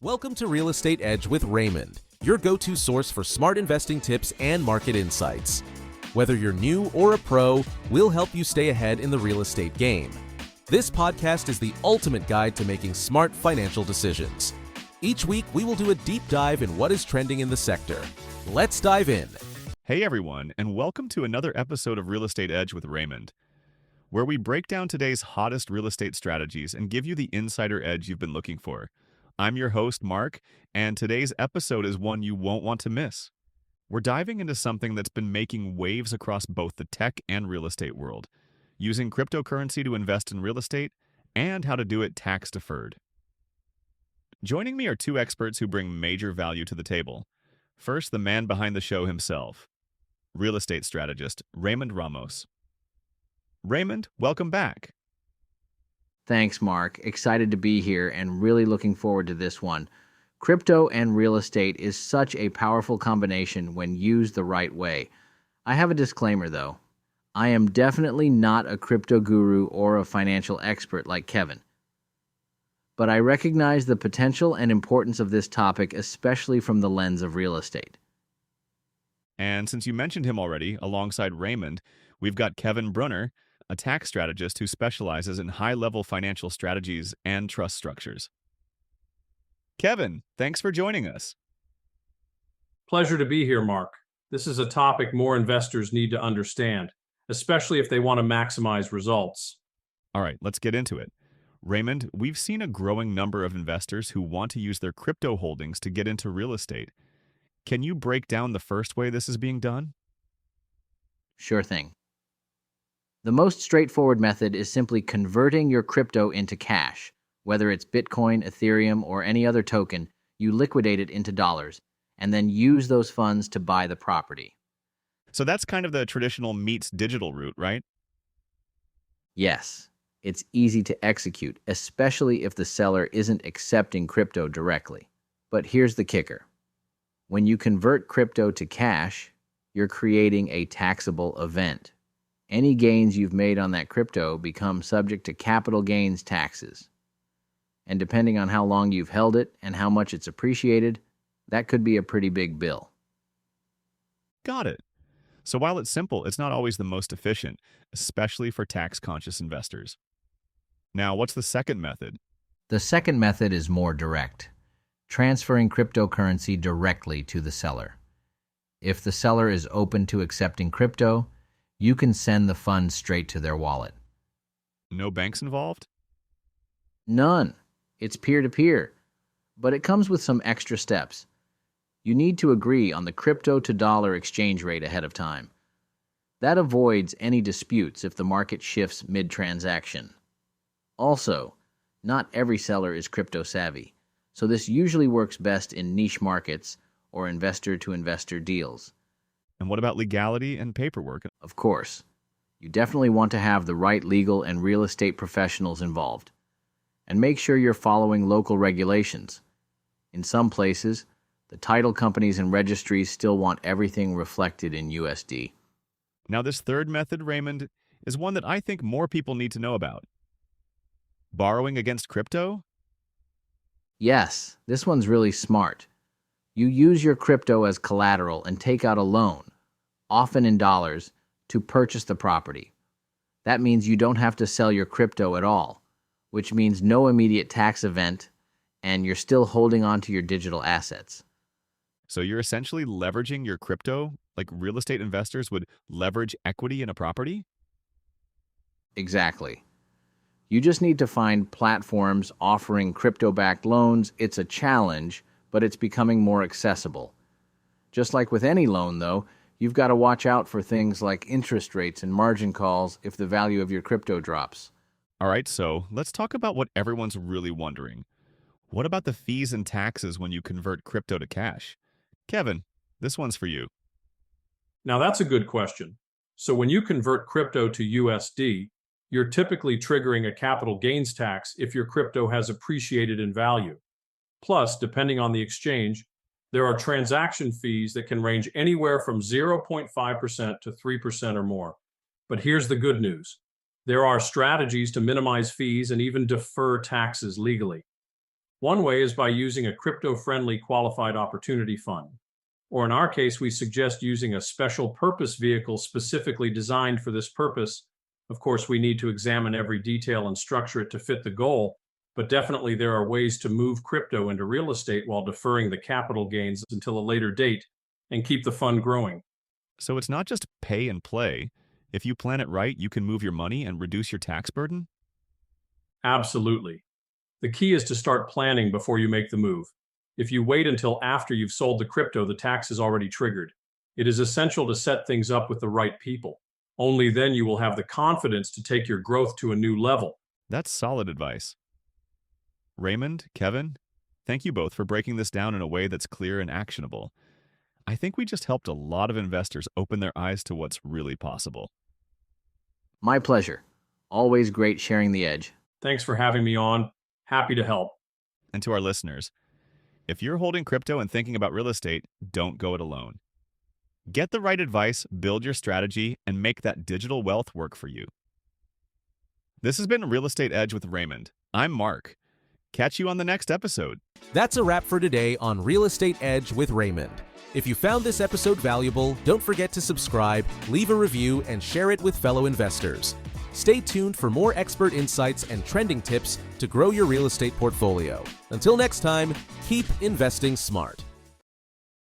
Welcome to Real Estate Edge with Raymond, your go-to source for smart investing tips and market insights. Whether you're new or a pro, we'll help you stay ahead in the real estate game. This podcast is the ultimate guide to making smart financial decisions. Each week, we will do a deep dive in what is trending in the sector. Let's dive in. Hey everyone, and welcome to another episode of Real Estate Edge with Raymond, where we break down today's hottest real estate strategies and give you the insider edge you've been looking for. I'm your host, Mark, and today's episode is one you won't want to miss. We're diving into something that's been making waves across both the tech and real estate world, using cryptocurrency to invest in real estate and how to do it tax-deferred. Joining me are two experts who bring major value to the table. First, the man behind the show himself, real estate strategist Raymond Ramos. Raymond, welcome back. Thanks, Mark. Excited to be here and really looking forward to this one. Crypto and real estate is such a powerful combination when used the right way. I have a disclaimer, though. I am definitely not a crypto guru or a financial expert like Kevin. But I recognize the potential and importance of this topic, especially from the lens of real estate. And since you mentioned him already, alongside Raymond, we've got Kevin Brunner, a tax strategist who specializes in high-level financial strategies and trust structures. Kevin, thanks for joining us. Pleasure to be here, Mark. This is a topic more investors need to understand, especially if they want to maximize results. All right, let's get into it. Raymond, we've seen a growing number of investors who want to use their crypto holdings to get into real estate. Can you break down the first way this is being done? Sure thing. The most straightforward method is simply converting your crypto into cash. Whether it's Bitcoin, Ethereum, or any other token, you liquidate it into dollars and then use those funds to buy the property. So that's kind of the traditional meets digital route, right? Yes, it's easy to execute, especially if the seller isn't accepting crypto directly. But here's the kicker. When you convert crypto to cash, you're creating a taxable event. Any gains you've made on that crypto become subject to capital gains taxes. And depending on how long you've held it and how much it's appreciated, that could be a pretty big bill. Got it. So while it's simple, it's not always the most efficient, especially for tax-conscious investors. Now, what's the second method? The second method is more direct, transferring cryptocurrency directly to the seller. If the seller is open to accepting crypto, you can send the funds straight to their wallet. No banks involved? None. It's peer-to-peer, but it comes with some extra steps. You need to agree on the crypto to dollar exchange rate ahead of time. That avoids any disputes if the market shifts mid-transaction. Also, not every seller is crypto savvy, so this usually works best in niche markets or investor-to-investor deals. And what about legality and paperwork? Of course, you definitely want to have the right legal and real estate professionals involved. And make sure you're following local regulations. In some places, the title companies and registries still want everything reflected in USD. Now, this third method, Raymond, is one that I think more people need to know about. Borrowing against crypto? Yes, this one's really smart. You use your crypto as collateral and take out a loan, often in dollars, to purchase the property. That means you don't have to sell your crypto at all, which means no immediate tax event, and you're still holding on to your digital assets. So you're essentially leveraging your crypto like real estate investors would leverage equity in a property? Exactly. You just need to find platforms offering crypto-backed loans. It's a challenge, but it's becoming more accessible. Just like with any loan, though, you've got to watch out for things like interest rates and margin calls if the value of your crypto drops. All right, so let's talk about what everyone's really wondering. What about the fees and taxes when you convert crypto to cash? Kevin, this one's for you. Now, that's a good question. So when you convert crypto to USD, you're typically triggering a capital gains tax if your crypto has appreciated in value. Plus, depending on the exchange, there are transaction fees that can range anywhere from 0.5% to 3% or more. But here's the good news. There are strategies to minimize fees and even defer taxes legally. One way is by using a crypto-friendly qualified opportunity fund. Or in our case, we suggest using a special purpose vehicle specifically designed for this purpose. Of course, we need to examine every detail and structure it to fit the goal, but definitely there are ways to move crypto into real estate while deferring the capital gains until a later date and keep the fund growing. So it's not just pay and play. If you plan it right, you can move your money and reduce your tax burden? Absolutely. The key is to start planning before you make the move. If you wait until after you've sold the crypto, the tax is already triggered. It is essential to set things up with the right people. Only then you will have the confidence to take your growth to a new level. That's solid advice. Raymond, Kevin, thank you both for breaking this down in a way that's clear and actionable. I think we just helped a lot of investors open their eyes to what's really possible. My pleasure. Always great sharing the edge. Thanks for having me on. Happy to help. And to our listeners, if you're holding crypto and thinking about real estate, don't go it alone. Get the right advice, build your strategy, and make that digital wealth work for you. This has been Real Estate Edge with Raymond. I'm Mark. Catch you on the next episode. That's a wrap for today on Real Estate Edge with Raymond. If you found this episode valuable, don't forget to subscribe, leave a review, and share it with fellow investors. Stay tuned for more expert insights and trending tips to grow your real estate portfolio. Until next time, keep investing smart.